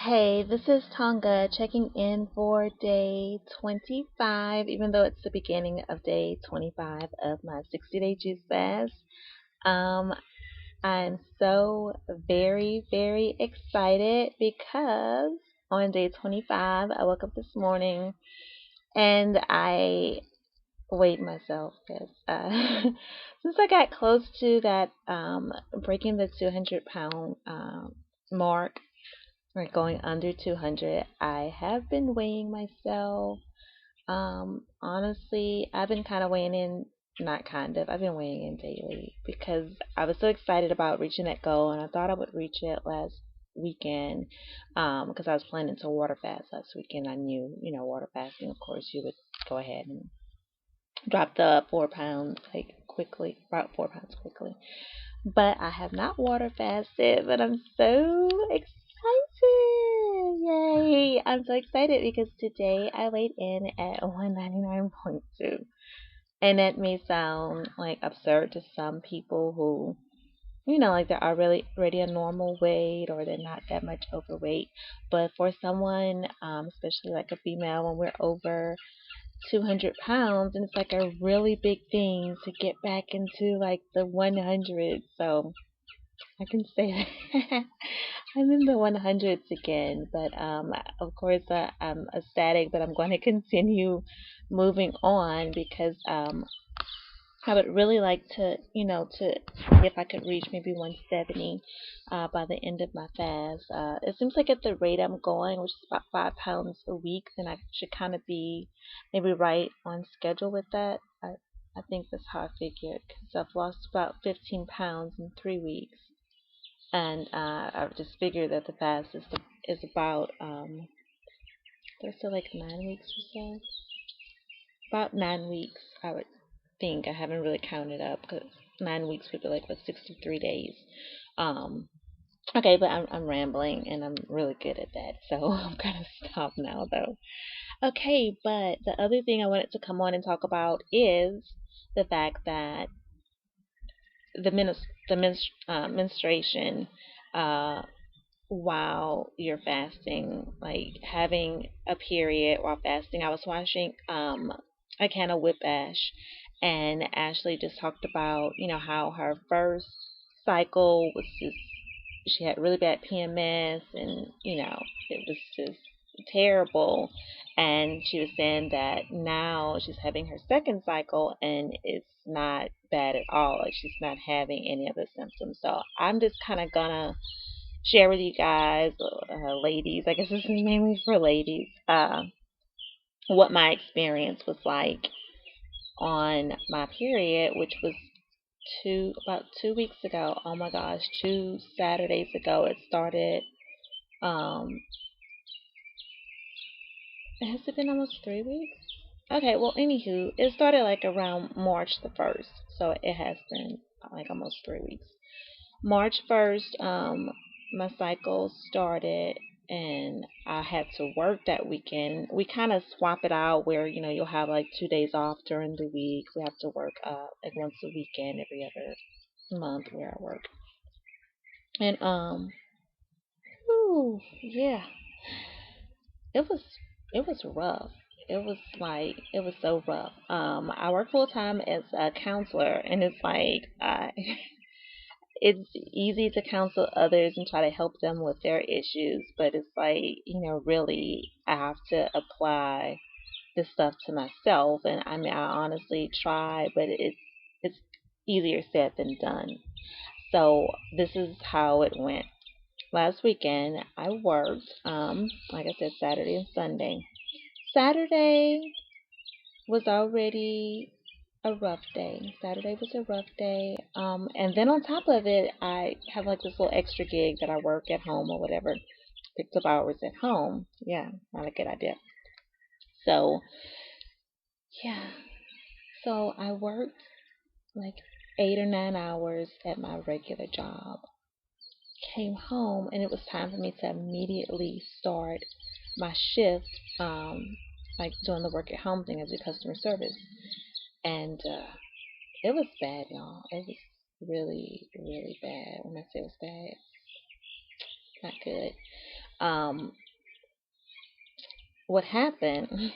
Hey, this is Tonga checking in for day 25, even though it's the beginning of day 25 of my 60-day juice fast. Um, I'm so very excited because on day 25, I woke up this morning and I weighed myself because since I got close to that breaking the 200 pound mark, or going under 200. I have been weighing myself. Honestly, I've been kind of weighing in, not kind of, I've been weighing in daily because I was so excited about reaching that goal and I thought I would reach it last weekend because I was planning to water fast last weekend. I knew, water fasting, of course, you would go ahead and drop the 4 pounds like quickly, about 4 pounds quickly. But I have not water fasted, but I'm so excited. Yay! I'm so excited because today I weighed in at 199.2. And that may sound like absurd to some people who, like they're already a normal weight or they're not that much overweight. But for someone, especially like a female, when we're over 200 pounds, and it's like a really big thing to get back into like the 100s. So I can say that I'm in the 100s again, but of course I'm ecstatic, but I'm going to continue moving on because I would really like to, to see if I could reach maybe 170 by the end of my fast. It seems like at the rate I'm going, which is about 5 pounds a week, then I should kind of be maybe right on schedule with that. I think that's how I figured because I've lost about 15 pounds in 3 weeks. And I've just figured that the fast is about let's say like 9 weeks or so. About 9 weeks, I would think. I haven't really counted up because 9 weeks would be like what 63 days. Um, okay, but I'm rambling and I'm really good at that, so I'm gonna stop now though. Okay, but the other thing I wanted to come on and talk about is the fact that menstruation uh, while you're fasting, like having a period while fasting. I was watching a can of Whip Ash, and Ashley just talked about, how her first cycle was just she had really bad PMS and, it was just terrible. And she was saying that now she's having her second cycle and it's not bad at all. Like she's not having any of the symptoms. So I'm just kind of gonna share with you guys, ladies. I guess this is mainly for ladies. What my experience was like on my period, which was about 2 weeks ago. Oh my gosh, 2 Saturdays ago it started. Um, has it been almost 3 weeks? Okay, well, anywho, it started like around March the 1st, so it has been like almost 3 weeks. March 1st, my cycle started and I had to work that weekend. We kind of swap it out where, you'll have like 2 days off during the week. We have to work like once a weekend every other month where I work. And whew, yeah, it was it was rough. It was so rough. I work full time as a counselor and it's like it's easy to counsel others and try to help them with their issues, but it's like, really I have to apply this stuff to myself. And I mean, I honestly try, but it's easier said than done. So this is how it went. Last weekend, I worked, like I said, Saturday and Sunday. Saturday was already a rough day. Saturday was a rough day. And then on top of it, I have like this little extra gig that I work at home or whatever. Picked up hours at home. Yeah, not a good idea. So, yeah. So I worked like 8 or 9 hours at my regular job. Came home and it was time for me to immediately start my shift, like doing the work at home thing as a customer service. And it was bad, y'all. It was really bad. When I say it was bad, not good. um, what happened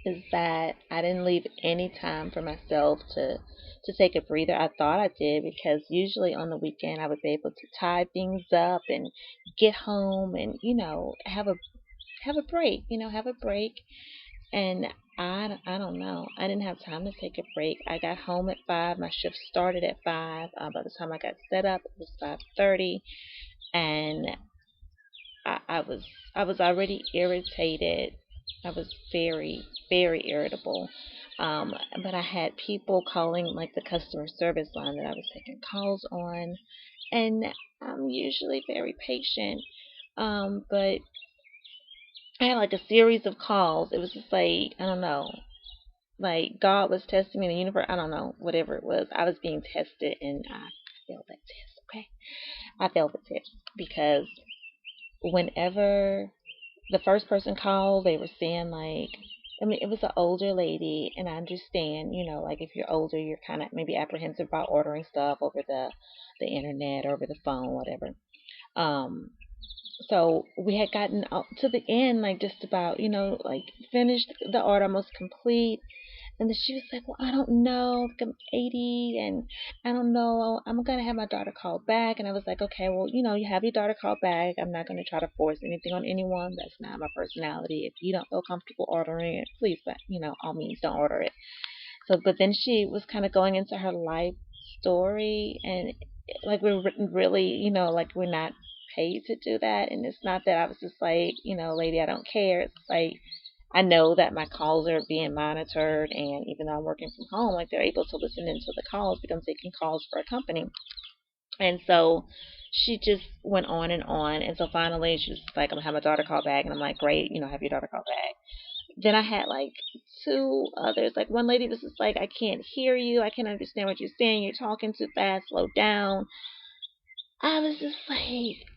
is that I didn't leave any time for myself to take a breather. I thought I did because usually on the weekend I would be able to tie things up and get home and have a break, have a break. And I don't know. I didn't have time to take a break. I got home at 5. My shift started at 5. By the time I got set up, it was 5:30, and I was already irritated. I was very very irritable. But I had people calling like the customer service line that I was taking calls on, and I'm usually very patient. But I had like a series of calls. It was just like I don't know, like God was testing me in the universe. I don't know, whatever it was. I was being tested, and I failed that test. Okay, I failed the test because whenever the first person called, they were saying like, I mean, it was an older lady, and I understand, like if you're older, you're kind of maybe apprehensive about ordering stuff over the internet or over the phone, whatever. Um, so we had gotten up to the end, like just about, like finished the order, almost complete. And then she was like, "Well, I don't know. Like I'm 80 and I don't know. I'm going to have my daughter call back." And I was like, "Okay, well, you have your daughter call back. I'm not going to try to force anything on anyone. That's not my personality. If you don't feel comfortable ordering it, please, all means, don't order it." So, but then she was kind of going into her life story, and like we're really, like we're not paid to do that. And it's not that I was just like, lady, I don't care. It's like I know that my calls are being monitored, and even though I'm working from home, like they're able to listen into the calls because I'm taking calls for a company. And so she just went on and on. And so finally, she was like, "I'm gonna have my daughter call back," and I'm like, "Great, have your daughter call back." Then I had like two others. Like one lady was just like, "I can't hear you. I can't understand what you're saying. You're talking too fast. Slow down." I was just like,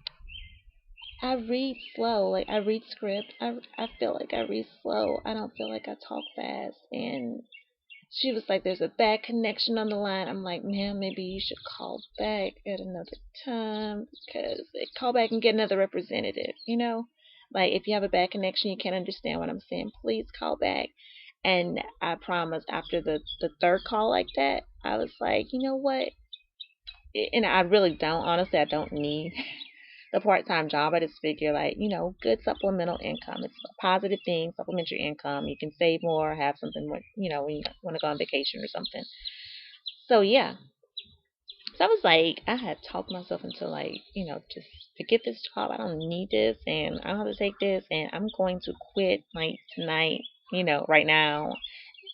I read slow. Like I read script. I feel like I read slow. I don't feel like I talk fast. And she was like, "There's a bad connection on the line." I'm like, "Man, maybe you should call back at another time because call back and get another representative. Like if you have a bad connection, you can't understand what I'm saying. Please call back." And I promise, after the third call like that, I was like, you know what? And I really don't. Honestly, I don't need the part-time job. I just figure like, good supplemental income. It's a positive thing, supplementary income. You can save more, have something when when you want to go on vacation or something. So yeah. So I was like, I had talked myself into like, just forget this job. I don't need this and I don't have to take this and I'm going to quit like tonight, right now.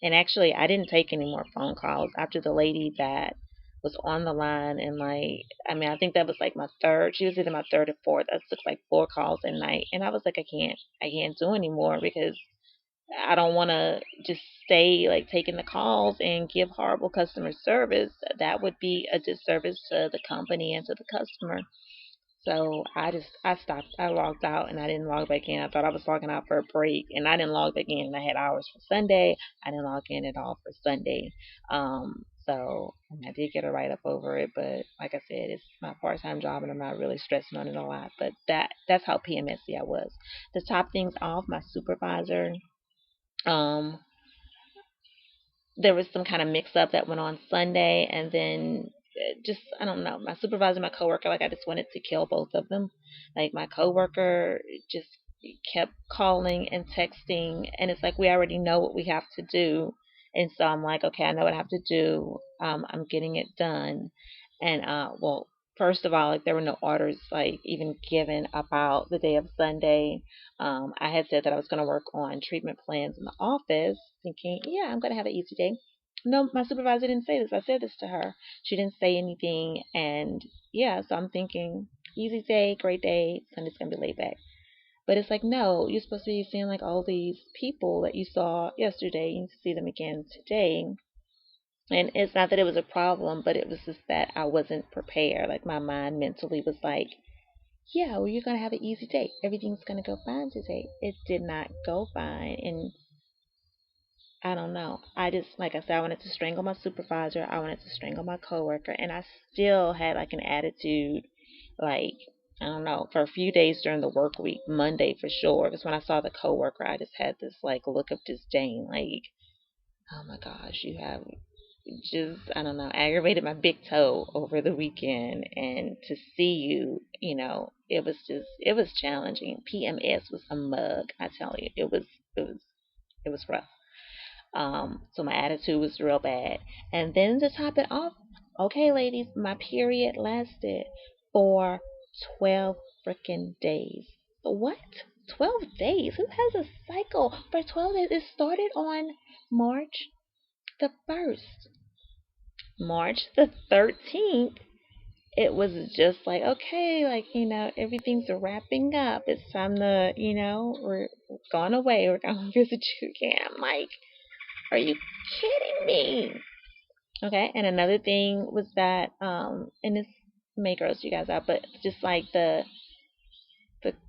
And actually, I didn't take any more phone calls after the lady that was on the line. And like, I mean, I think that was like my third. She was either my third or fourth. I took like 4 calls a night, and I was like, I can't do anymore because I don't want to just stay like taking the calls and give horrible customer service. That would be a disservice to the company and to the customer. So I stopped. I logged out and I didn't log back in. I thought I was logging out for a break and I didn't log back in. And I had hours for Sunday. I didn't log in at all for Sunday. So I mean, I did get a write up over it, but like I said, it's my part time job and I'm not really stressing on it a lot. But that's how PMSy I was. To top things off, my supervisor, um, there was some kind of mix up that went on Sunday, and then just I don't know, my supervisor, and my coworker, like I just wanted to kill both of them. Like my coworker just kept calling and texting, and it's like we already know what we have to do, and so I'm like, okay, I know what I have to do. I'm getting it done, and well. First of all, like there were no orders like even given about the day of Sunday. I had said that I was going to work on treatment plans in the office, thinking, yeah, I'm going to have an easy day. No, my supervisor didn't say this. I said this to her. She didn't say anything. And yeah, so I'm thinking, easy day, great day. Sunday's going to be laid back. But it's like, no, you're supposed to be seeing like all these people that you saw yesterday. You see them again today. And it's not that it was a problem, but it was just that I wasn't prepared. Like my mind mentally was like, yeah, well, you're going to have an easy day. Everything's going to go fine today. It did not go fine. And I don't know. I just, like I said, I wanted to strangle my supervisor. I wanted to strangle my coworker. And I still had like an attitude like, I don't know, for a few days during the work week, Monday for sure. Because when I saw the coworker, I just had this like look of disdain, like, oh my gosh, you have just, I don't know, aggravated my big toe over the weekend, and to see you, it was just, it was challenging. PMS was a mug, I tell you. It was rough. So my attitude was real bad. And then to top it off, okay, ladies, my period lasted for 12 freaking days. What? 12 days? Who has a cycle for 12 days? It started on March the 1st. March the 13th, it was just like, okay, like, everything's wrapping up. It's time to, we're going away. We're going to visit you again. I'm like, are you kidding me? Okay, and another thing was that, and this may gross you guys out, but just like the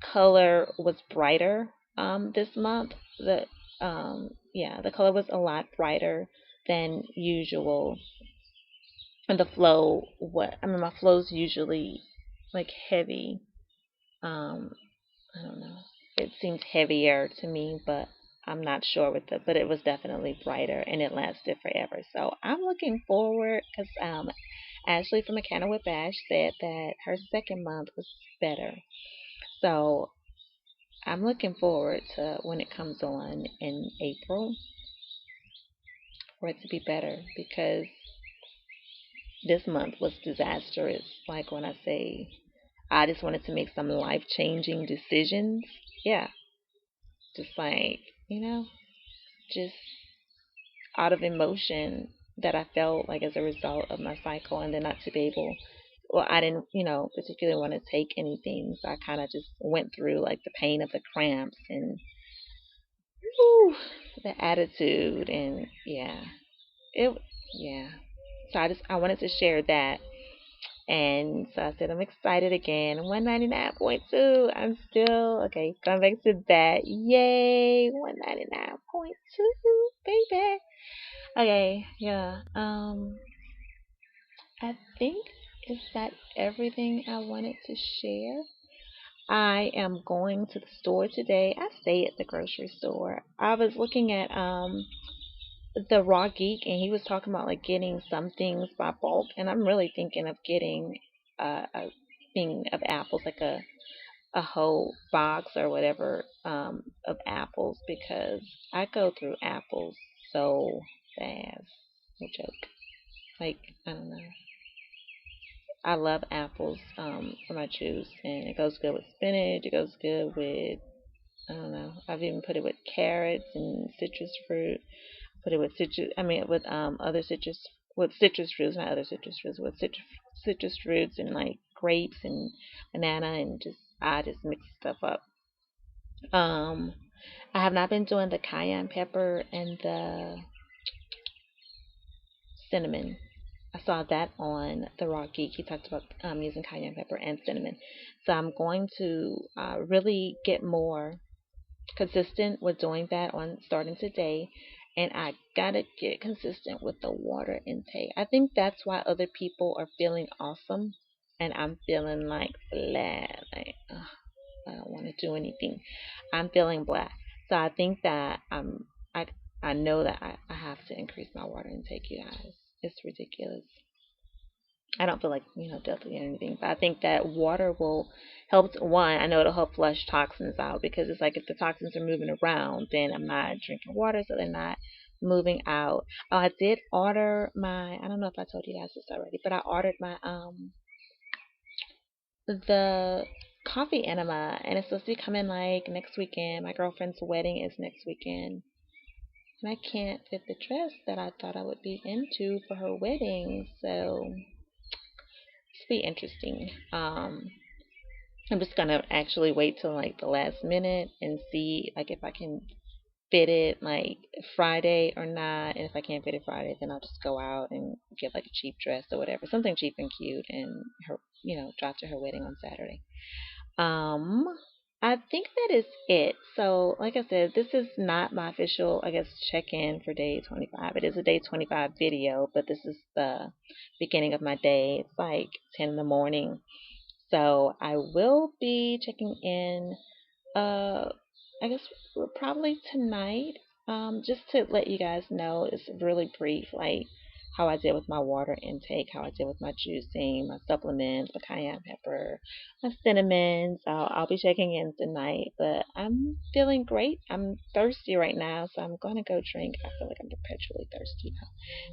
color was brighter this month. Yeah, the color was a lot brighter than usual. And the flow, my flow's usually like heavy. Um, I don't know. It seems heavier to me, but I'm not sure with it. But it was definitely brighter, and it lasted forever. So I'm looking forward, because Ashley from Mechanic with Ash said that her second month was better. So I'm looking forward to when it comes on in April for it to be better, because this month was disastrous. Like when I say I just wanted to make some life changing decisions. Yeah, just like, just out of emotion that I felt like as a result of my cycle, and then not to be able, well, I didn't, particularly want to take anything. So I kind of just went through like the pain of the cramps and whew, the attitude, and it, yeah. So I wanted to share that. And so I said, I'm excited again. 199.2. I'm still, okay, going back to that. Yay, 199.2, baby. Okay, yeah. I think is that everything I wanted to share. I am going to the store today. I stay at the grocery store. I was looking at the Raw Geek, and he was talking about like getting some things by bulk, and I'm really thinking of getting a thing of apples, like a whole box or whatever, of apples, because I go through apples so fast. No joke. Like, I don't know. I love apples for my juice, and it goes good with spinach. It goes good with, I don't know. I've even put it with carrots and citrus fruit. Put it with citrus. I mean, with other citrus, with citrus fruits, not other citrus fruits, with citrus fruits and like grapes and banana, and just I just mix stuff up. Um, I have not been doing the cayenne pepper and the cinnamon. I saw that on the Raw Geek. He talked about using cayenne pepper and cinnamon. So I'm going to really get more consistent with doing that on starting today. And I gotta get consistent with the water intake. I think that's why other people are feeling awesome, and I'm feeling like flat. Like, ugh, I don't want to do anything. I'm feeling black. So I think that I I know that I have to increase my water intake, you guys. It's ridiculous. I don't feel like, definitely anything, but I think that water will help. One, I know it'll help flush toxins out, because it's like if the toxins are moving around, then I'm not drinking water, so they're not moving out. Oh, I did order my, I don't know if I told you guys this already, but I ordered my, the coffee enema, and it's supposed to be coming like next weekend. My girlfriend's wedding is next weekend. And I can't fit the dress that I thought I would be into for her wedding, so it's be interesting. I'm just gonna actually wait till like the last minute and see like if I can fit it like Friday or not. And if I can't fit it Friday, then I'll just go out and get like a cheap dress or whatever, something cheap and cute, and her, drop to her wedding on Saturday. Um, I think that is it. So, like I said, this is not my official, I guess, check-in for day 25. It is a day 25 video, but this is the beginning of my day. It's like 10 in the morning. So I will be checking in, uh, I guess probably tonight. Just to let you guys know, it's really brief, like how I did with my water intake, how I did with my juicing, my supplements, my cayenne pepper, my cinnamon. So I'll be checking in tonight. But I'm feeling great. I'm thirsty right now, so I'm gonna go drink. I feel like I'm perpetually thirsty now.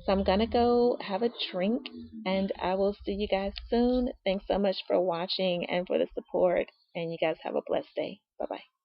So I'm gonna go have a drink, and I will see you guys soon. Thanks so much for watching and for the support. And you guys have a blessed day. Bye bye.